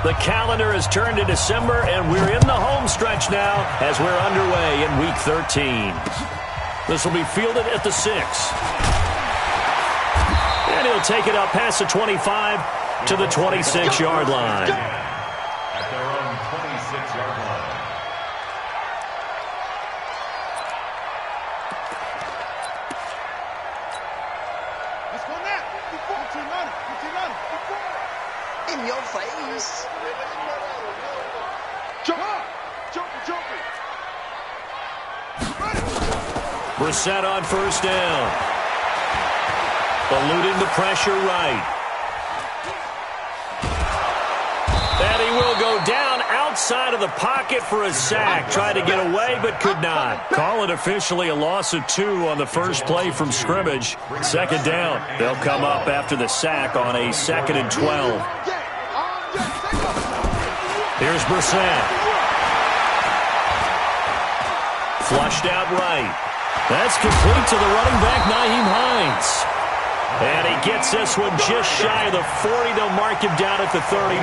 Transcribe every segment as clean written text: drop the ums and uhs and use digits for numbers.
The calendar has turned to December, and we're in the home stretch now as we're underway in Week 13. This will be fielded at the 6. And he'll take it up past the 25 to the 26-yard line. At their own 26-yard line. Let's go now. In your face. Jump. Brissett on first down. Eluding the pressure right. And he will go down outside of the pocket for a sack. Tried to get away, but could not. Call it officially a loss of 2 on the first play from scrimmage. Second down. They'll come up after the sack on a 2nd and 12. Here's Brissett. Flushed out right. That's complete to the running back, Nyheim Hines. And he gets this one just shy of the 40. They'll mark him down at the 39.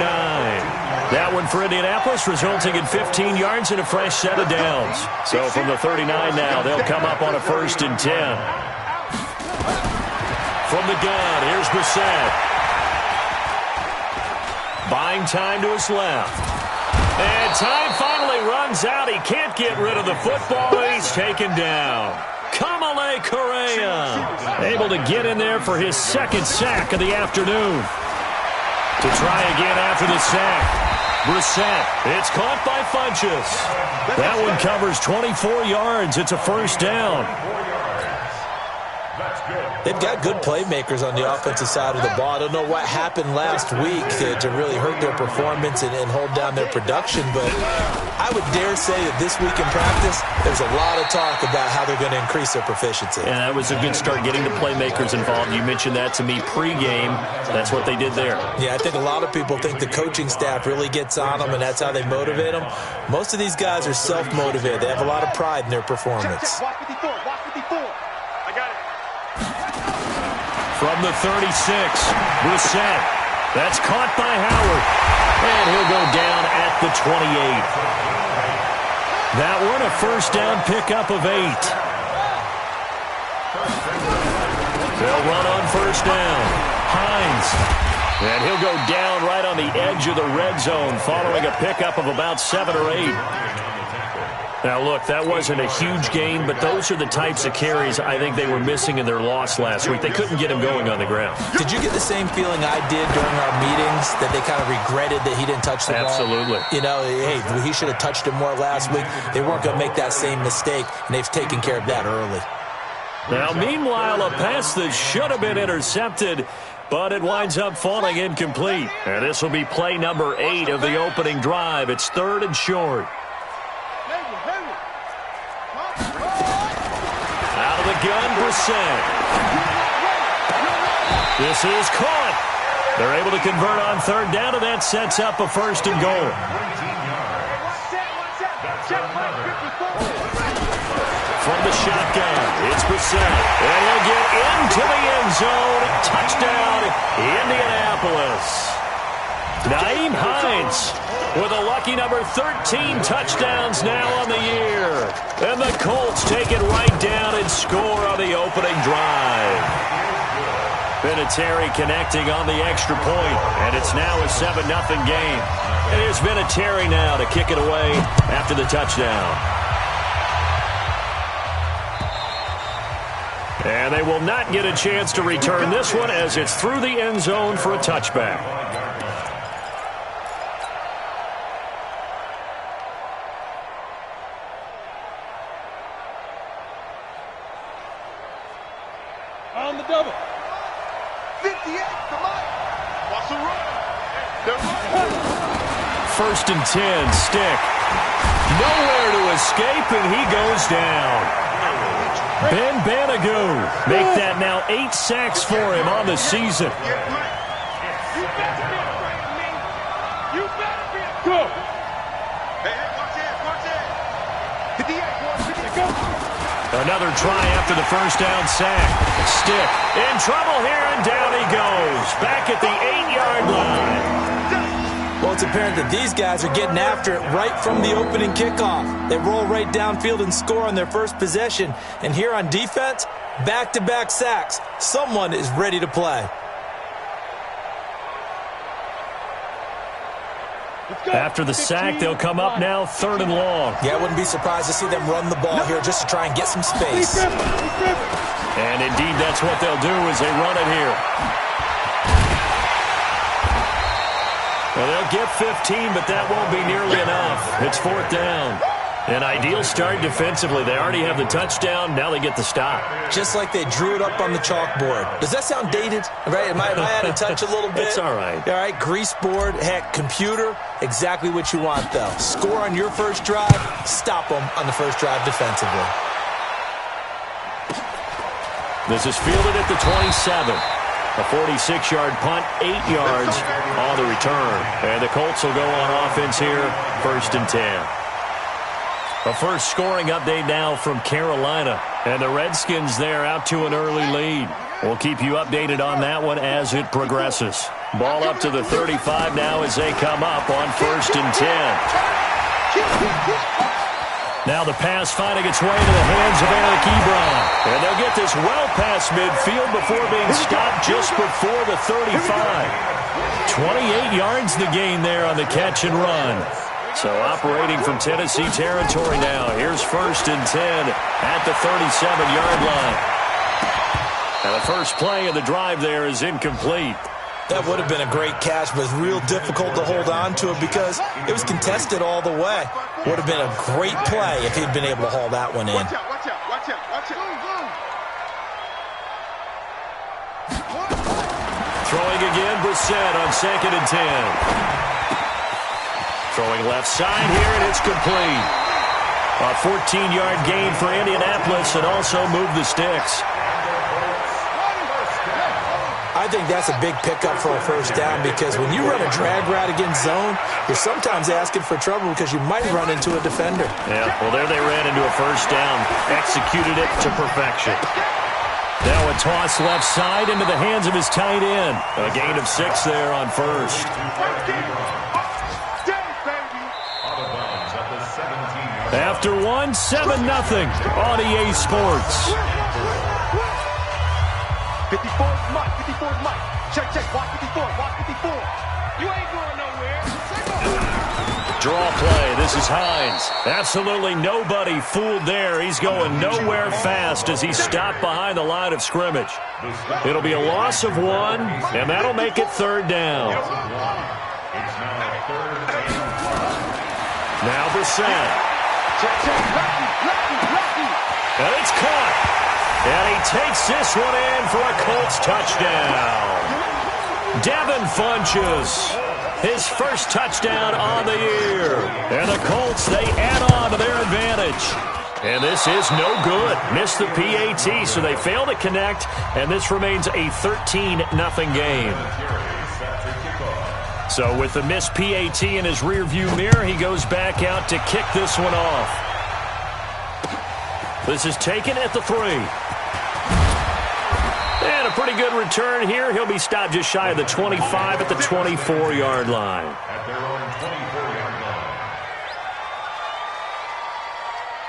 That one for Indianapolis, resulting in 15 yards and a fresh set of downs. So from the 39 now, they'll come up on a 1st and 10. From the gun, here's Brissett. Buying time to his left. And time finally runs out. He can't get rid of the football. He's taken down. Kamale Correa able to get in there for his 2nd sack of the afternoon. To try again after the sack. Brissett, it's caught by Funchess. That one covers 24 yards. It's a 1st down. They've got good playmakers on the offensive side of the ball. I don't know what happened last week to really hurt their performance and hold down their production, but I would dare say that this week in practice, there's a lot of talk about how they're going to increase their proficiency. And that was a good start, getting the playmakers involved. You mentioned that to me pregame. That's what they did there. Yeah, I think a lot of people think the coaching staff really gets on them, and that's how they motivate them. Most of these guys are self-motivated. They have a lot of pride in their performance. Watch 54. I got it. From the 36, Brissett. That's caught by Howard. And he'll go down at the 28. That one a 1st down pickup of 8. They'll run on 1st down. Hines. And he'll go down right on the edge of the red zone following a pickup of about 7 or 8. Now, look, that wasn't a huge gain, but those are the types of carries I think they were missing in their loss last week. They couldn't get him going on the ground. Did you get the same feeling I did during our meetings, that they kind of regretted that he didn't touch the ball? Absolutely. You know, hey, he should have touched it more last week. They weren't going to make that same mistake, and they've taken care of that early. Now, meanwhile, a pass that should have been intercepted, but it winds up falling incomplete. And this will be play number 8 of the opening drive. It's 3rd and short. Out of the gun, Brissett. This is caught. They're able to convert on 3rd down, and that sets up a 1st and goal. From the shotgun, it's Brissett. And he'll get into the end zone. Touchdown, Indianapolis. Nyheim Hines with a lucky number 13 touchdowns now on the year. And the Colts take it right down and score on the opening drive. Vinatieri connecting on the extra point, and it's now a 7-0 game. And here's Vinatieri now to kick it away after the touchdown. And they will not get a chance to return this one as it's through the end zone for a touchback. On the double. 58, come on. Watch the run. They're running. 1st and 10, Stick. Nowhere to escape, and he goes down. Ben Banagou make that now 8 sacks for him on the season. You better be good. Hey, watch it. 58, go. Another try after the 1st down sack. Stick in trouble here, and down he goes. Back at the 8-yard line. Well, it's apparent that these guys are getting after it right from the opening kickoff. They roll right downfield and score on their first possession. And here on defense, back-to-back sacks. Someone is ready to play. After the sack, they'll come up now 3rd and long. Yeah, I wouldn't be surprised to see them run the ball here just to try and get some space. And indeed, that's what they'll do as they run it here. Well, they'll get 15, but that won't be nearly enough. It's 4th down. An ideal start defensively. They already have the touchdown. Now they get the stop. Just like they drew it up on the chalkboard. Does that sound dated? Right? Am I out of touch a little bit? It's all right. All right, grease board, heck, computer, exactly what you want, though. Score on your first drive, stop them on the first drive defensively. This is fielded at the 27. A 46-yard punt, 8 yards on the return. And the Colts will go on offense here, 1st and 10. A first scoring update now from Carolina. And the Redskins there out to an early lead. We'll keep you updated on that one as it progresses. Ball up to the 35 now as they come up on 1st and 10. Now the pass finding its way to the hands of Eric Ebron. And they'll get this well past midfield before being stopped just before the 35. 28 yards the gain there on the catch and run. So operating from Tennessee territory now. Here's 1st and 10 at the 37-yard line. And the first play of the drive there is incomplete. That would have been a great catch, but it's real difficult to hold on to it because it was contested all the way. Would have been a great play if he'd been able to haul that one in. Watch out, watch out, watch out, watch out. Throwing again, Brissett on 2nd and 10. Throwing left side here, and it's complete. A 14-yard gain for Indianapolis and also moved the sticks. I think that's a big pickup for a first down because when you run a drag route against zone, you're sometimes asking for trouble because you might run into a defender. Yeah, well, there they ran into a first down. Executed it to perfection. Now a toss left side into the hands of his tight end. A gain of 6 there on 1st. After 1, 7-0 on EA Sports. 54 is Mike, 54 is Mike. Check, check, watch 54, watch 54. You ain't going nowhere. Draw play, this is Hines. Absolutely nobody fooled there. He's going nowhere fast as he's stopped behind the line of scrimmage. It'll be a loss of 1, and that'll make it 3rd down. Now Brissett. And it's caught. And he takes this one in for a Colts touchdown. Devin Funchess, his first touchdown on the year. And the Colts, they add on to their advantage. And this is no good. Missed the PAT, so they fail to connect. And this remains a 13-0 game. So with the missed PAT in his rearview mirror, he goes back out to kick this one off. This is taken at the 3. And a pretty good return here. He'll be stopped just shy of the 25 at the 24-yard line. At their own 24-yard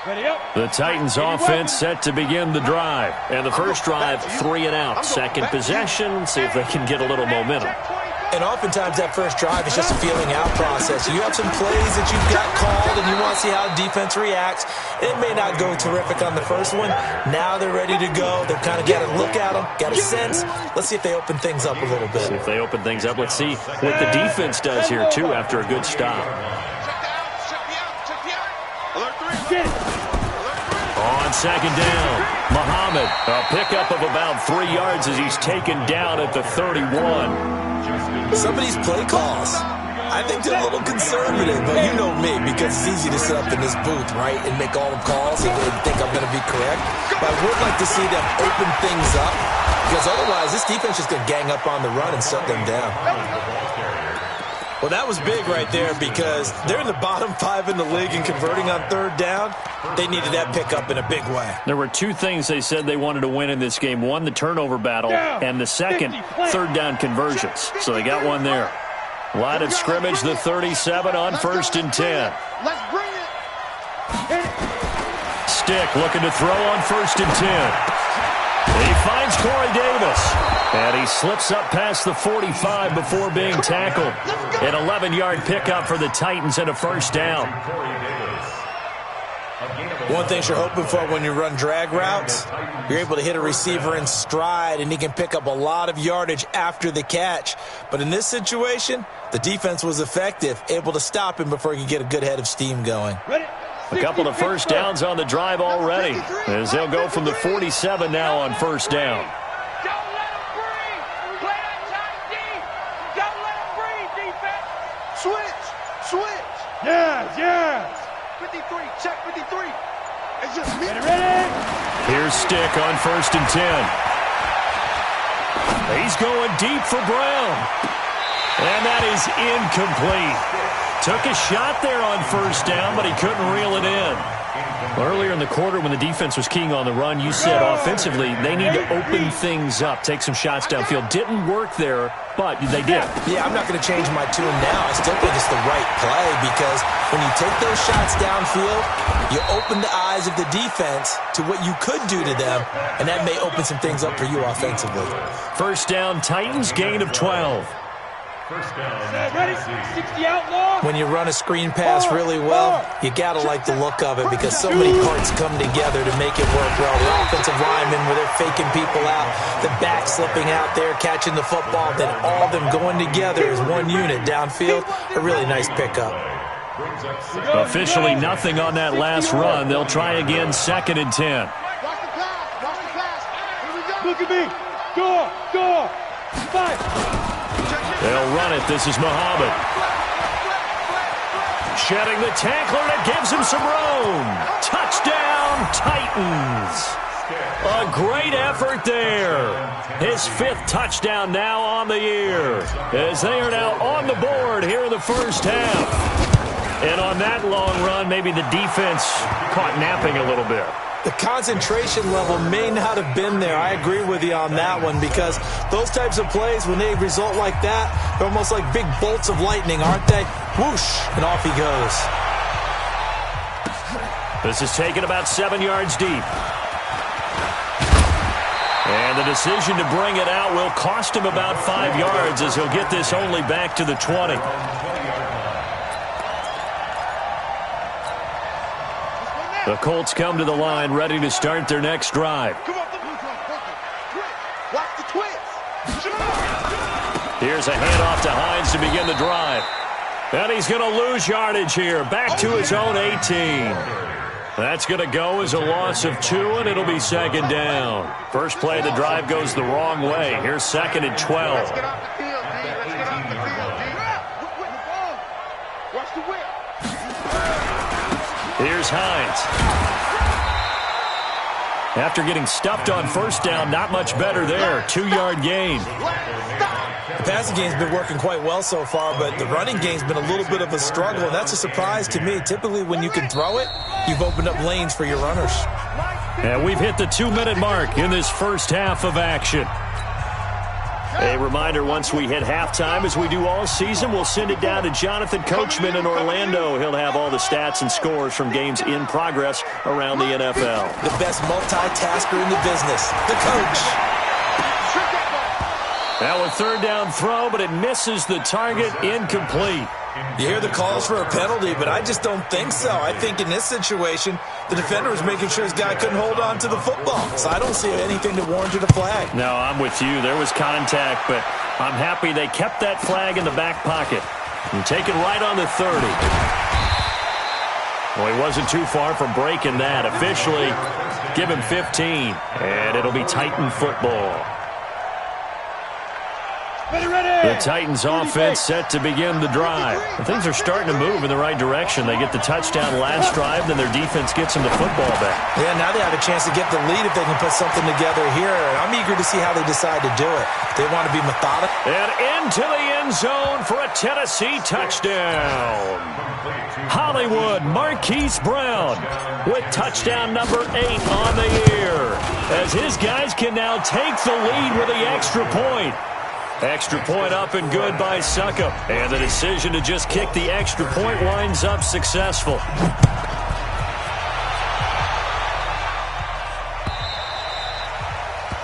line. Ready up. The Titans offense set to begin the drive. And the first drive, 3 and out. Second possession, see if they can get a little momentum. And oftentimes that first drive is just a feeling out process. You have some plays that you've got called and you want to see how the defense reacts. It may not go terrific on the first one. Now they're ready to go. They've kind of got to look at them, got a sense. Let's see if they open things up a little bit. See if they open things up. Let's see what the defense does here, too, after a good stop. On 2nd down, Muhammad, a pickup of about 3 yards as he's taken down at the 31. Some of these play calls, I think they're a little conservative, but you know me, because it's easy to sit up in this booth, right, and make all the calls and think I'm going to be correct. But I would like to see them open things up, because otherwise this defense is going to gang up on the run and shut them down. Well, that was big right there because they're in the bottom 5 in the league and converting on 3rd down. They needed that pickup in a big way. There were 2 things they said they wanted to win in this game. One, the turnover battle, and the second, 3rd down conversions. So they got one there. Line of scrimmage, the 37 on 1st and 10. Let's bring it. Stick looking to throw on 1st and 10. He finds Corey Davis. And he slips up past the 45 before being tackled. An 11-yard pickup for the Titans and a first down. One thing you're hoping for when you run drag routes, you're able to hit a receiver in stride, and he can pick up a lot of yardage after the catch. But in this situation, the defense was effective, able to stop him before he could get a good head of steam going. A couple of first downs on the drive already, as they'll go from the 47 now on first down. Don't let him breathe. Play that tight deep. Don't let him breathe, defense. Switch. Yes. 53, check 53. It's just me. Ready. Here's Stick on 1st and 10. He's going deep for Brown. And that is incomplete. Took a shot there on first down, but he couldn't reel it in. Earlier in the quarter when the defense was keying on the run, you said offensively they need to open things up, take some shots downfield. Didn't work there, but they did. Yeah, I'm not going to change my tune now. I still think it's the right play because when you take those shots downfield, you open the eyes of the defense to what you could do to them, and that may open some things up for you offensively. First down, Titans, gain of 12. First down. Ready? 60 outlaw. When you run a screen pass really well, you got to like the look of it because so many parts come together to make it work well. The offensive linemen where they're faking people out, the back slipping out there, catching the football, then all of them going together as one unit downfield. A really nice pickup. Officially nothing on that last run. They'll try again 2nd and 10. Watch the pass. Here we go. Look at me. Go. Fight. They'll run it. This is Muhammad. Shedding the tackler that gives him some room. Touchdown, Titans. A great effort there. His 5th touchdown now on the year, as they are now on the board here in the first half. And on that long run, maybe the defense caught napping a little bit. The concentration level may not have been there. I agree with you on that one because those types of plays, when they result like that, they're almost like big bolts of lightning, aren't they? Whoosh, and off he goes. This is taken about 7 yards deep. And the decision to bring it out will cost him about 5 yards as he'll get this only back to the 20. The Colts come to the line, ready to start their next drive. Watch the twist. Here's a handoff to Hines to begin the drive. And he's going to lose yardage here, back to his own 18. That's going to go as a loss of 2, and it'll be 2nd down. First play of the drive goes the wrong way. Here's 2nd and 12. Let's get off the field, D. Let's get off the field, D. Watch the whip. Here's Hines. After getting stuffed on first down, not much better there. 2-yard gain. The passing game's been working quite well so far, but the running game's been a little bit of a struggle, and that's a surprise to me. Typically, when you can throw it, you've opened up lanes for your runners. And we've hit the 2-minute mark in this first half of action. A reminder, once we hit halftime, as we do all season, we'll send it down to Jonathan Coachman in Orlando. He'll have all the stats and scores from games in progress around the NFL. The best multitasker in the business, the coach. Now a 3rd down throw, but it misses the target, incomplete. You hear the calls for a penalty, but I just don't think so. I think in this situation, the defender was making sure his guy couldn't hold on to the football. So I don't see anything that warranted a flag. No, I'm with you. There was contact, but I'm happy they kept that flag in the back pocket. And take it right on the 30. Well, he wasn't too far from breaking that. Officially, give him 15. And it'll be Titan football. The Titans offense set to begin the drive. Things are starting to move in the right direction. They get the touchdown last drive, then their defense gets them the football back. Yeah, now they have a chance to get the lead if they can put something together here. I'm eager to see how they decide to do it. They want to be methodical. And into the end zone for a Tennessee touchdown. Hollywood Marquise Brown with touchdown number 8 on the year, as his guys can now take the lead with the extra point. Extra point up and good by Suckup. And the decision to just kick the extra point winds up successful.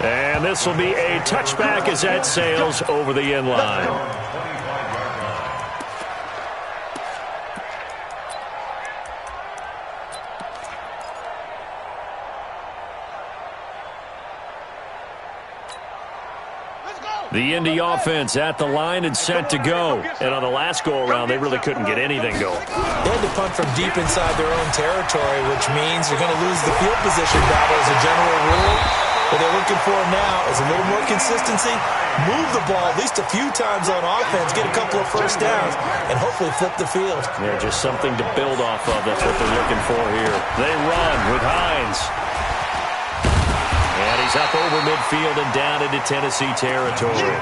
And this will be a touchback as that sails over the end line. The Indy offense at the line and set to go. And on the last go-around, they really couldn't get anything going. They had to punt from deep inside their own territory, which means you're going to lose the field position battle as a general rule. What they're looking for now is a little more consistency, move the ball at least a few times on offense, get a couple of first downs, and hopefully flip the field. Yeah, just something to build off of. That's what they're looking for here. They run with Hines. And he's up over midfield and down into Tennessee territory.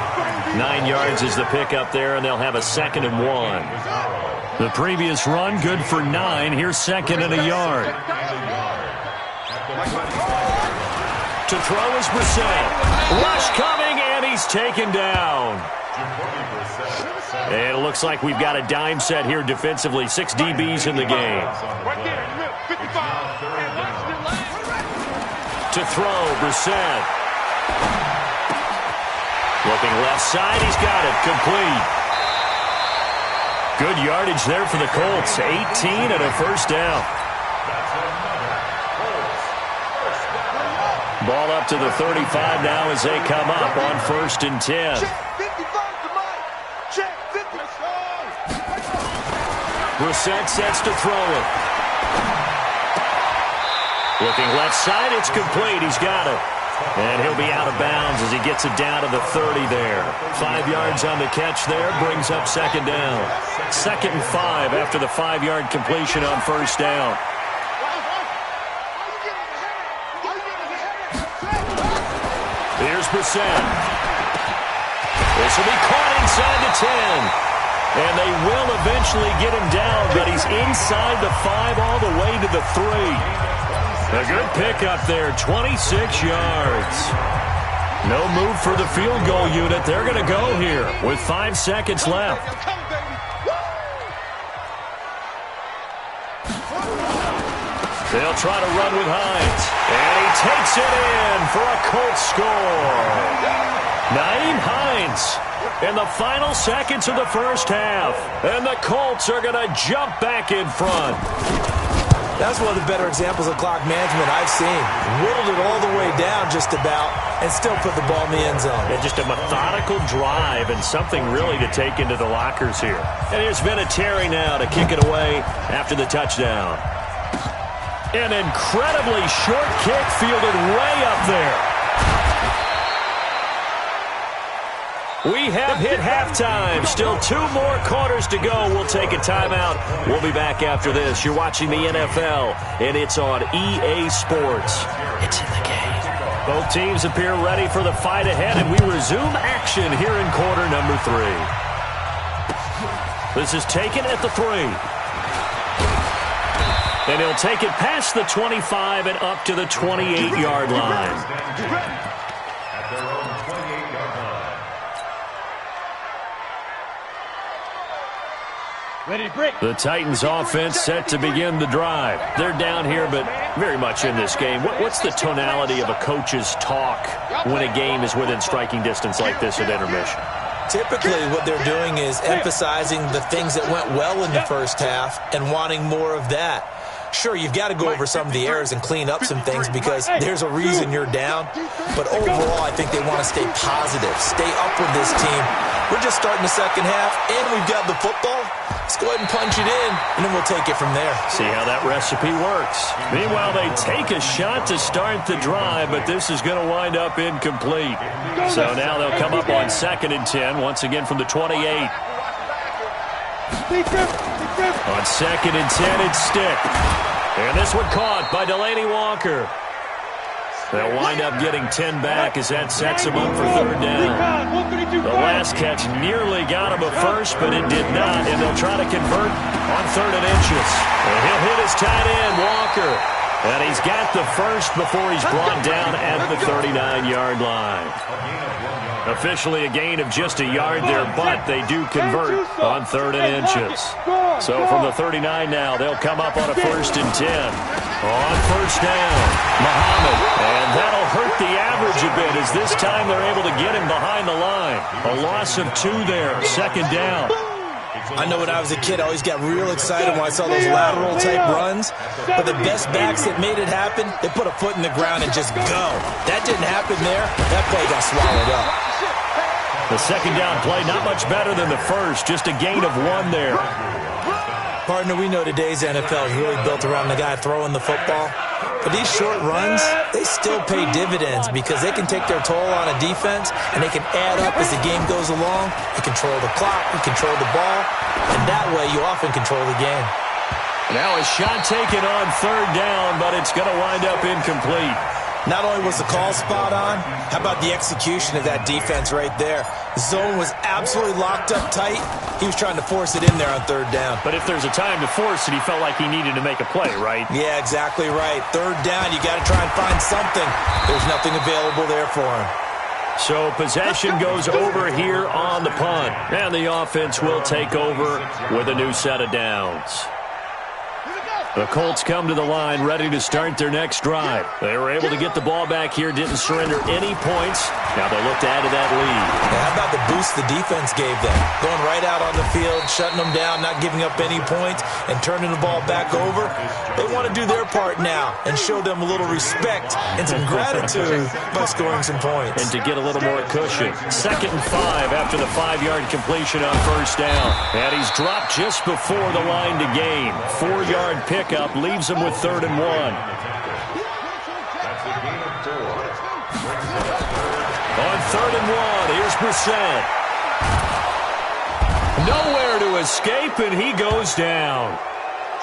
9 yards is the pickup there, and they'll have a 2nd and 1. The previous run, good for 9. Here's 2nd and a yard. To throw is Brissett. Rush coming, and he's taken down. And it looks like we've got a dime set here defensively. 6 DBs in the game. To throw, Brissett. Looking left side, he's got it, complete. Good yardage there for the Colts. 18 and a first down. Ball up to the 35 now as they come up on 1st and 10. Brissett sets to throw it. Looking left side, it's complete. He's got it. And he'll be out of bounds as he gets it down to the 30 there. 5 yards on the catch there, brings up 2nd down. 2nd and 5 after the 5-yard completion on 1st down. Here's Brissett. This will be caught inside the 10. And they will eventually get him down, but he's inside the 5 all the way to the 3. A good pickup there, 26 yards. No move for the field goal unit. They're going to go here with 5 seconds left. They'll try to run with Hines. And he takes it in for a Colts score. Nyheim Hines in the final seconds of the first half. And the Colts are going to jump back in front. That's one of the better examples of clock management I've seen. Whittled it all the way down just about and still put the ball in the end zone. And just a methodical drive and something really to take into the lockers here. And here's Vinatieri now to kick it away after the touchdown. An incredibly short kick fielded way up there. We have hit halftime. Still 2 more quarters to go. We'll take a timeout. We'll be back after this. You're watching the NFL, and it's on EA Sports. It's in the game. Both teams appear ready for the fight ahead, and we resume action here in quarter number 3. This is taken at the 3. And he'll take it past the 25 and up to the 28-yard line. The Titans offense set to begin the drive. They're down here, but very much in this game. What's the tonality of a coach's talk when a game is within striking distance like this at intermission? Typically, what they're doing is emphasizing the things that went well in the first half and wanting more of that. Sure, you've got to go over some of the errors and clean up some things because there's a reason you're down. But overall, I think they want to stay positive, stay up with this team. We're just starting the second half, and we've got the football. Let's go ahead and punch it in, and then we'll take it from there. See how that recipe works. Meanwhile, they take a shot to start the drive, but this is going to wind up incomplete. So now they'll come up on 2nd and 10, once again from the 28. On 2nd and 10, it's Stick. And this one caught by Delaney Walker. They'll wind up getting 10 back as that sets them up for 3rd down. The last catch nearly got him a first, but it did not, and they'll try to convert on 3rd and inches. And he'll hit his tight end, Walker. And he's got the first before he's brought down at the 39-yard line. Officially a gain of just a yard there, but they do convert on 3rd and inches. So from the 39 now, they'll come up on a 1st and 10. On 1st down, Muhammad. And that'll hurt the average a bit as this time they're able to get him behind the line. A loss of 2 there, 2nd down. I know when I was a kid, I always got real excited when I saw those lateral-type runs. But the best backs that made it happen, they put a foot in the ground and just go. That didn't happen there. That play got swallowed up. The 2nd down play, not much better than the first, just a gain of 1 there. Partner, we know today's NFL is really built around the guy throwing the football. But these short runs, they still pay dividends because they can take their toll on a defense and they can add up as the game goes along. You control the clock, you control the ball, and that way you often control the game. Now a shot taken on 3rd down, but it's going to wind up incomplete. Not only was the call spot on, how about the execution of that defense right there? Zone was absolutely locked up tight. He was trying to force it in there on 3rd down. But if there's a time to force it, he felt like he needed to make a play, right? Yeah, exactly right. 3rd down, you got to try and find something. There's nothing available there for him. So possession goes over here on the punt. And the offense will take over with a new set of downs. The Colts come to the line ready to start their next drive. They were able to get the ball back here, didn't surrender any points. Now they look to add to that lead. How about the boost the defense gave them? Going right out on the field, shutting them down, not giving up any points, and turning the ball back over. They want to do their part now and show them a little respect and some gratitude by scoring some points. And to get a little more cushion. 2nd and 5 after the 5-yard completion on 1st down. And he's dropped just before the line to gain. 4-yard pickup leaves him with 3rd and 1. On 3rd and 1, here's Brissett. Nowhere to escape, and he goes down.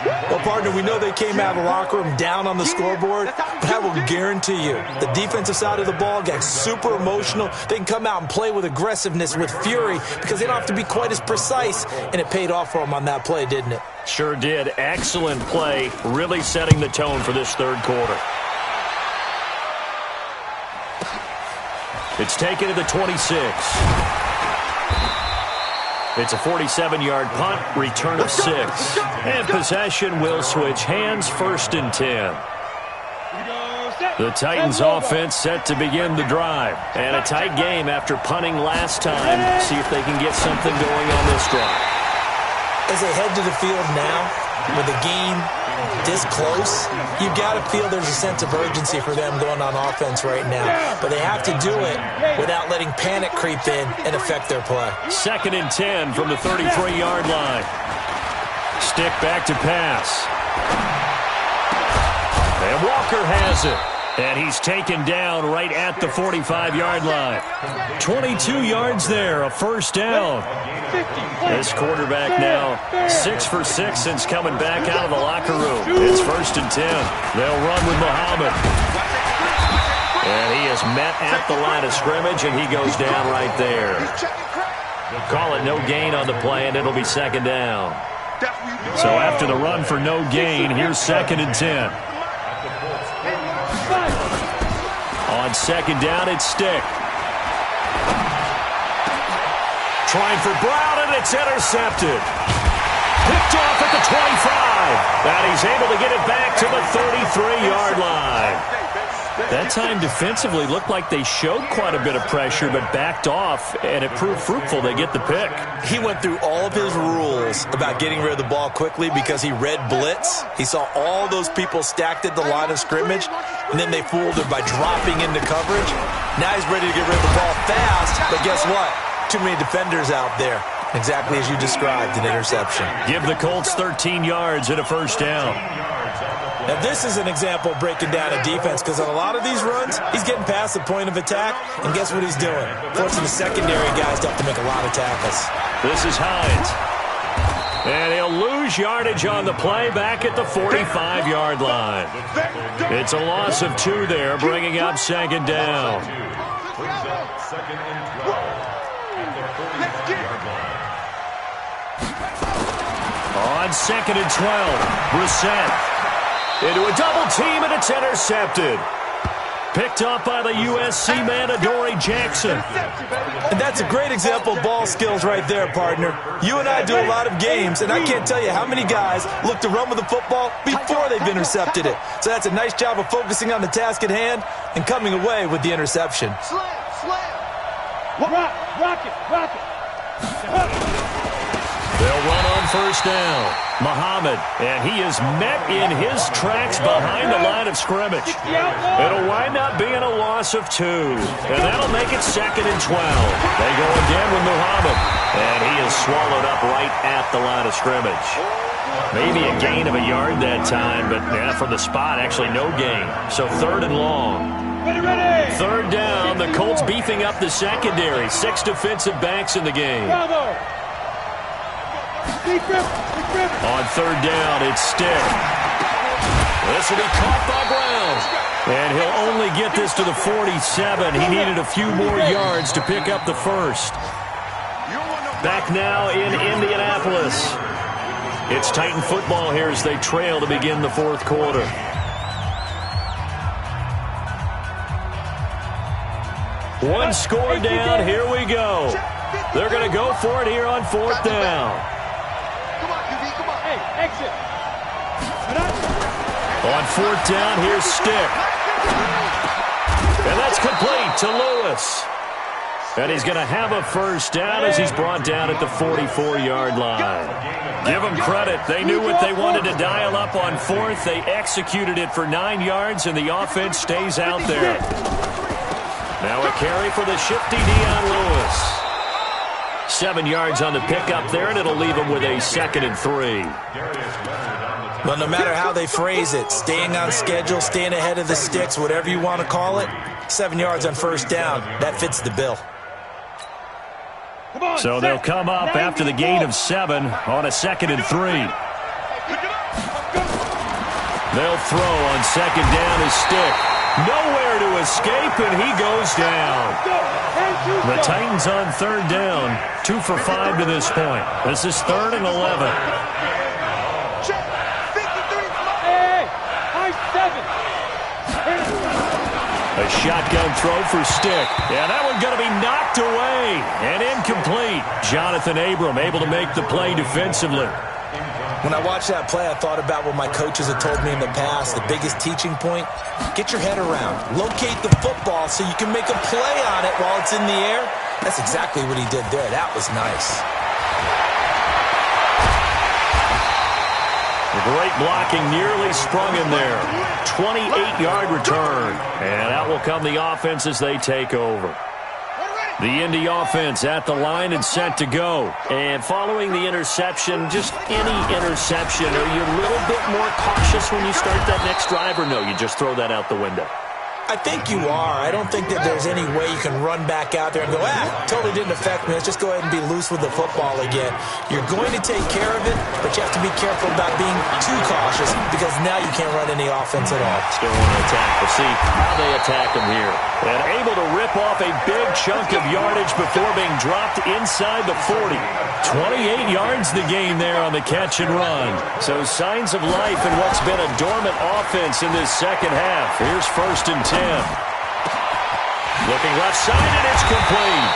Well, partner, we know they came out of the locker room down on the scoreboard, but I will guarantee you the defensive side of the ball got super emotional. They can come out and play with aggressiveness, with fury, because they don't have to be quite as precise, and it paid off for them on that play, didn't it? Sure did. Excellent play, really setting the tone for this 3rd quarter. It's taken to the 26. It's a 47-yard punt, return of 6. And possession will switch hands, 1st and 10. The Titans offense set to begin the drive. And a tight game after punting last time. See if they can get something going on this drive. As they head to the field now, with the game this close, you've got to feel there's a sense of urgency for them going on offense right now. But they have to do it without letting panic creep in and affect their play. 2nd and 10 from the 33-yard line. Stick back to pass. And Walker has it. And he's taken down right at the 45-yard line. 22 yards there, a 1st down. This quarterback now 6 for 6 since coming back out of the locker room. It's 1st and 10. They'll run with Muhammad. And he is met at the line of scrimmage, and he goes down right there. Call it no gain on the play, and it'll be 2nd down. So after the run for no gain, here's 2nd and 10. On 2nd down, it's Stick. Trying for Brown, and it's intercepted. Picked off at the 25. And he's able to get it back to the 33-yard line. That time defensively looked like they showed quite a bit of pressure, but backed off, and it proved fruitful. They get the pick. He went through all of his rules about getting rid of the ball quickly because he read blitz. He saw all those people stacked at the line of scrimmage, and then they fooled him by dropping into coverage. Now he's ready to get rid of the ball fast, but guess what? Too many defenders out there. Exactly as you described, an interception. Give the Colts 13 yards and a 1st down. Now, this is an example of breaking down a defense because on a lot of these runs, he's getting past the point of attack, and guess what he's doing? Forcing the secondary guys to have to make a lot of tackles. This is Hines. And he'll lose yardage on the play back at the 45-yard line. It's a loss of 2 there, bringing up 2nd down. On 2nd and 12, Brissett. into a double team, and it's intercepted. Picked up by the USC man, Adoree Jackson. And that's a great example of ball skills right there, partner. You and I do a lot of games, and I can't tell you how many guys look to run with the football before they've intercepted it. So that's a nice job of focusing on the task at hand and coming away with the interception. Rock it. They'll run on first down. Muhammad, and he is met in his tracks behind the line of scrimmage. It'll wind up being a loss of 2, and that'll make it 2nd and 12. They go again with Muhammad, and he is swallowed up right at the line of scrimmage. Maybe a gain of a yard that time, but from the spot, actually no gain. So 3rd and long. 3rd down, the Colts beefing up the secondary. 6 defensive backs in the game. On 3rd down, it's Stick. This will be caught by Brown. And he'll only get this to the 47. He needed a few more yards to pick up the first. Back now in Indianapolis. It's Titan football here as they trail to begin the 4th quarter. One score down. Here we go. They're going to go for it here on 4th down. Exit. On 4th down, here's Stick. And that's complete to Lewis. And he's going to have a first down as he's brought down at the 44-yard line. Give them credit. They knew what they wanted to dial up on 4th. They executed it for 9 yards, and the offense stays out there. Now a carry for the shifty Dion Lewis. 7 yards on the pickup there, and it'll leave him with a 2nd and 3. Well, no matter how they phrase it, staying on schedule, staying ahead of the sticks, whatever you want to call it, 7 yards on first down, that fits the bill. So they'll come up after the gain of 7 on a 2nd and 3. They'll throw on 2nd down as Stick. Nowhere to escape, and he goes down. The Titans on 3rd down, 2 for 5 to this point. This is 3rd and 11. A shotgun throw for Stick. Yeah, that one's going to be knocked away and incomplete. Jonathan Abram able to make the play defensively. When I watched that play, I thought about what my coaches had told me in the past. The biggest teaching point, get your head around. Locate the football so you can make a play on it while it's in the air. That's exactly what he did there. That was nice. The great blocking nearly sprung him there. 28-yard return. And out will come the offense as they take over. The Indy offense at the line and set to go. And following the interception, just any interception, are you a little bit more cautious when you start that next drive, or no, you just throw that out the window? I think you are. I don't think that there's any way you can run back out there and go, totally didn't affect me. Let's just go ahead and be loose with the football again. You're going to take care of it, but you have to be careful about being too cautious because now you can't run any offense at all. Still want to attack. We'll see how they attack him here. And able to rip off a big chunk of yardage before being dropped inside the 40. 28 yards the gain there on the catch and run. So signs of life in what's been a dormant offense in this second half. Here's 1st and 10. Looking left side, and it's complete.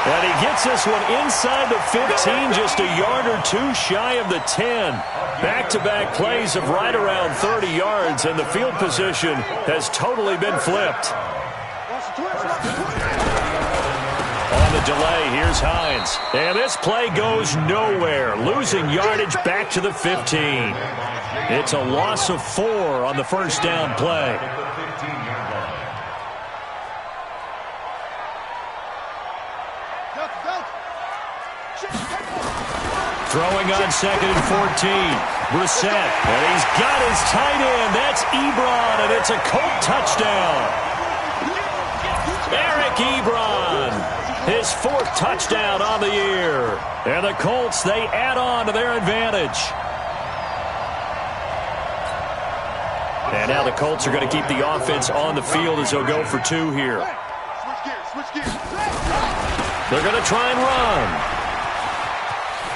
And he gets this one inside the 15, just a yard or 2 shy of the 10. Back-to-back plays of right around 30 yards, and the field position has totally been flipped. On the delay, here's Hines. And this play goes nowhere, losing yardage back to the 15. It's a loss of 4 on the first down play. Throwing on 2nd and 14. Brissett, and he's got his tight end. That's Ebron, and it's a Colt touchdown. Eric Ebron, his 4th touchdown on the year. And the Colts, they add on to their advantage. And now the Colts are going to keep the offense on the field as they'll go for 2 here. They're going to try and run.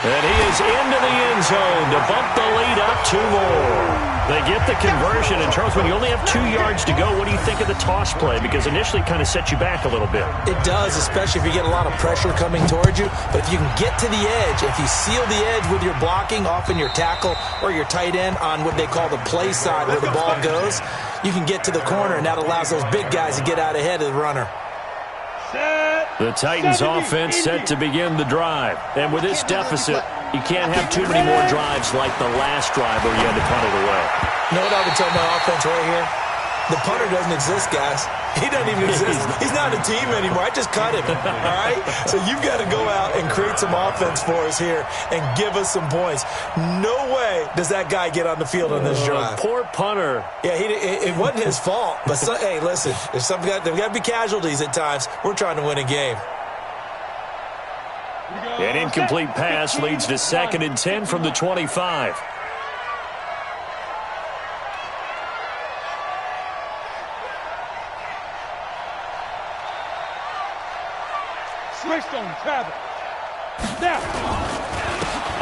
And he is into the end zone to bump the lead up 2 more. They get the conversion. And, Charles, when you only have 2 yards to go, what do you think of the toss play? Because initially it kind of sets you back a little bit. It does, especially if you get a lot of pressure coming towards you. But if you can get to the edge, if you seal the edge with your blocking, often your tackle or your tight end on what they call the play side where the ball goes, you can get to the corner, and that allows those big guys to get out ahead of the runner. The Titans offense set to begin the drive. And with this deficit, you can't have too many more drives like the last drive where you had to punt it away. You know what I would tell my offense right here? The punter doesn't exist, guys. He doesn't even exist. He's not a team anymore. I just cut him, all right? So you've got to go out and create some offense for us here and give us some points. No way does that guy get on the field on this drive. Poor punter. Yeah, it wasn't his fault. But, hey, listen, there's there got to be casualties at times. We're trying to win a game. An incomplete pass leads to 2nd and 10 from the 25. Switched on Travis. Snap.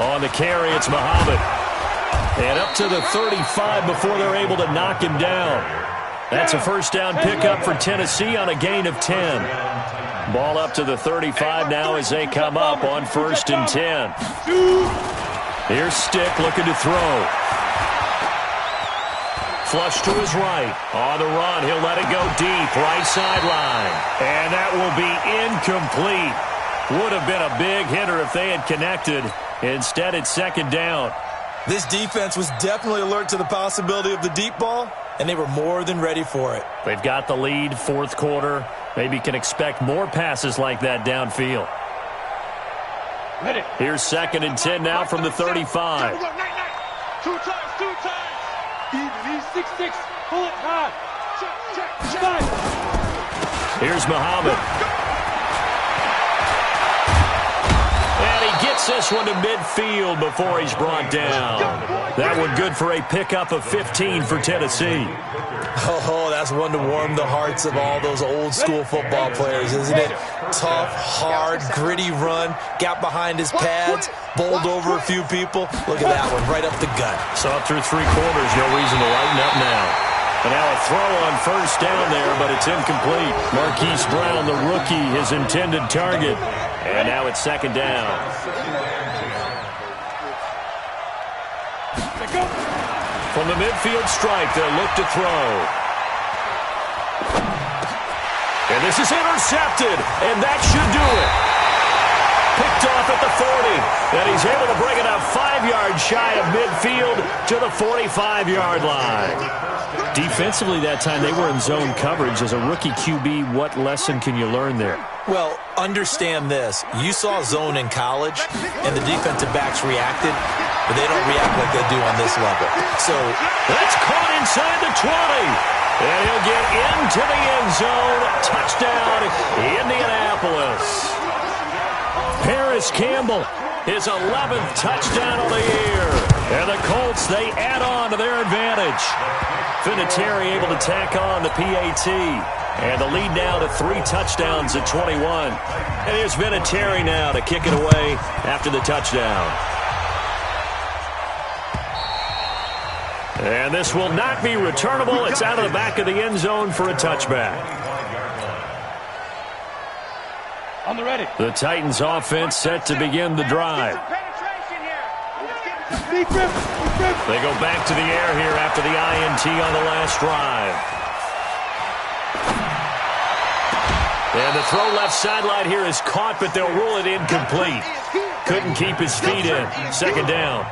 On the carry, it's Muhammad. And up to the 35 before they're able to knock him down. That's a first down pickup for Tennessee on a gain of 10. Ball up to the 35 now as they come up on 1st and 10. Here's Stick looking to throw. Flush to his right. On the run, he'll let it go deep. Right sideline. And that will be incomplete. Would have been a big hitter if they had connected. Instead, it's 2nd down. This defense was definitely alert to the possibility of the deep ball, and they were more than ready for it. They've got the lead, 4th quarter. Maybe can expect more passes like that downfield. Here's 2nd and 10 now from the 35. Two times. He's 6'6". Pull it high. Check. Here's Muhammad. And he gets this one to midfield before he's brought down. That one good for a pickup of 15 for Tennessee. Oh, that's one to warm the hearts of all those old school football players, isn't it? Tough, hard, gritty run, got behind his pads, bowled over a few people. Look at that one, right up the gut. Saw it through 3 quarters, no reason to lighten up now. And now a throw on 1st down there, but it's incomplete. Marquise Brown, the rookie, his intended target. And now it's 2nd down. From the midfield stripe, they'll look to throw. And this is intercepted, and that should do it. Picked off at the 40, and he's able to bring it up 5 yards shy of midfield to the 45-yard line. Defensively that time, they were in zone coverage. As a rookie QB, what lesson can you learn there? Well, understand this. You saw zone in college, and the defensive backs reacted, but they don't react like they do on this level. So that's caught inside the 20. And he'll get into the end zone. Touchdown, Indianapolis. Paris Campbell, his 11th touchdown of the year. And the Colts, they add on to their advantage. Vinatieri able to tack on the PAT. And the lead now to 3 touchdowns at 21. And here's Vinatieri now to kick it away after the touchdown. And this will not be returnable. It's out of the back of the end zone for a touchback. On the ready. The Titans offense set to begin the drive. They go back to the air here after the INT on the last drive. And the throw left sideline here is caught, but they'll rule it incomplete. Couldn't keep his feet in. 2nd down.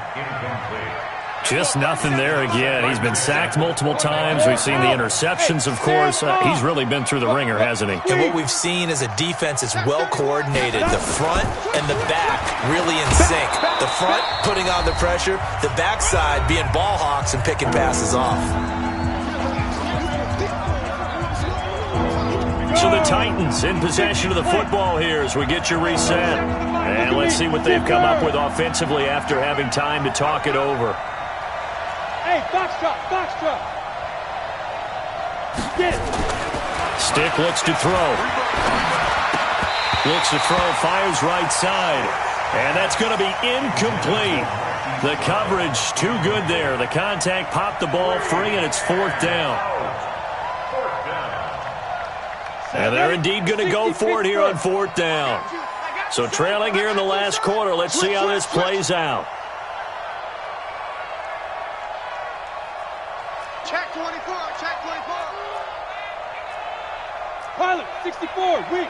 Just nothing there again. He's been sacked multiple times. We've seen the interceptions, of course. He's really been through the ringer, hasn't he? And what we've seen is a defense that's well coordinated. The front and the back really in sync. The front putting on the pressure. The backside being ball hawks and picking passes off. So the Titans in possession of the football here as we get your reset. And let's see what they've come up with offensively after having time to talk it over. Hey, box drop. Get it. Stick looks to throw. Fires right side. And that's going to be incomplete. The coverage too good there. The contact popped the ball free, and it's 4th down. And they're indeed going to go for it here on 4th down. So trailing here in the last quarter. Let's see how this plays out. Check 24, check 24. Pilot, 64, weak.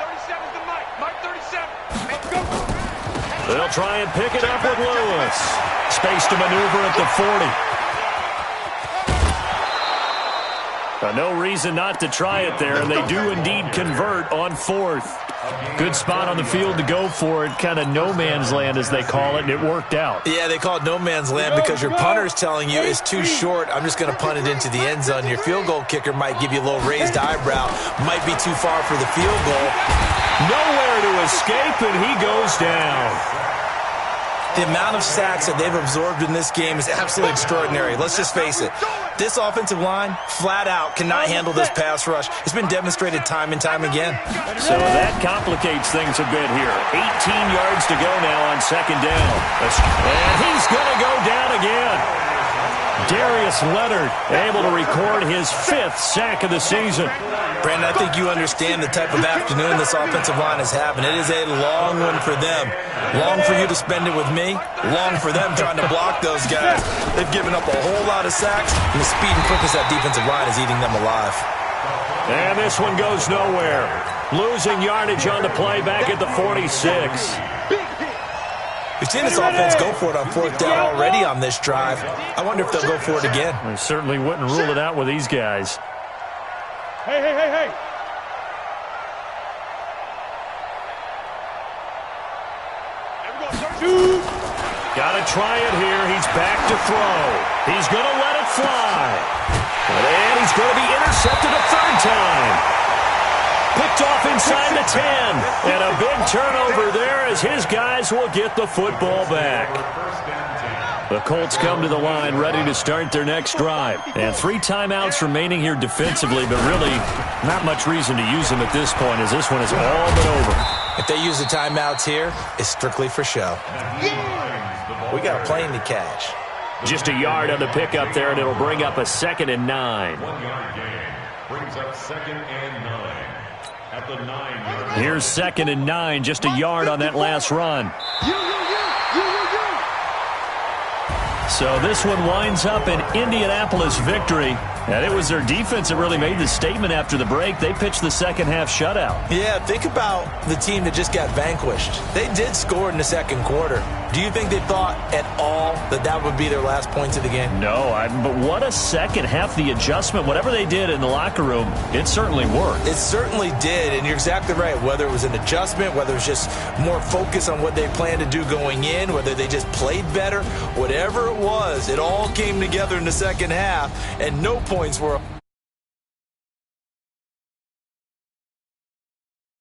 37's the mic. Mike 37. Let's go. They'll try and pick it up with Lewis. Space to maneuver at the 40. No reason not to try it there, and they do indeed convert on 4th. Good spot on the field to go for it, kind of no man's land as they call it, and it worked out. Yeah, they call it no man's land because your punter's telling you it's too short. I'm just going to punt it into the end zone. Your field goal kicker might give you a little raised eyebrow. Might be too far for the field goal. Nowhere to escape, and he goes down. The amount of sacks that they've absorbed in this game is absolutely extraordinary. Let's just face it. This offensive line, flat out, cannot handle this pass rush. It's been demonstrated time and time again. So that complicates things a bit here. 18 yards to go now on 2nd down. And he's going to go down again. Darius Leonard able to record his 5th sack of the season. Brandon, I think you understand the type of afternoon this offensive line is having. It is a long one for them. Long for you to spend it with me. Long for them trying to block those guys. They've given up a whole lot of sacks, and the speed and quickness of that defensive line is eating them alive. And this one goes nowhere. Losing yardage on the play back at the 46. We've seen this offense go for it on 4th down already on this drive. I wonder if they'll go for it again. I certainly wouldn't rule it out with these guys. Hey, hey, hey, hey. Got to try it here. He's back to throw. He's going to let it fly. And he's going to be intercepted a 3rd time. Picked off inside the 10. And a big turnover there as his guys will get the football back. The Colts come to the line ready to start their next drive. And 3 timeouts remaining here defensively, but really not much reason to use them at this point as this one is all but over. If they use the timeouts here, it's strictly for show. We got a plane to catch. Just a yard on the pickup there, and it'll bring up a 2nd and 9. 1-yard gain. Brings up 2nd and 9. At the 9-yard. Here's 2nd and 9, just a yard on that last run. So this one winds up an Indianapolis victory. And it was their defense that really made the statement after the break. They pitched the second-half shutout. Yeah, think about the team that just got vanquished. They did score in the 2nd quarter. Do you think they thought at all that that would be their last points of the game? No, but what a second half. The adjustment, whatever they did in the locker room, it certainly worked. It certainly did, and you're exactly right. Whether it was an adjustment, whether it was just more focus on what they planned to do going in, whether they just played better, whatever it was, it all came together in the second half, and no points were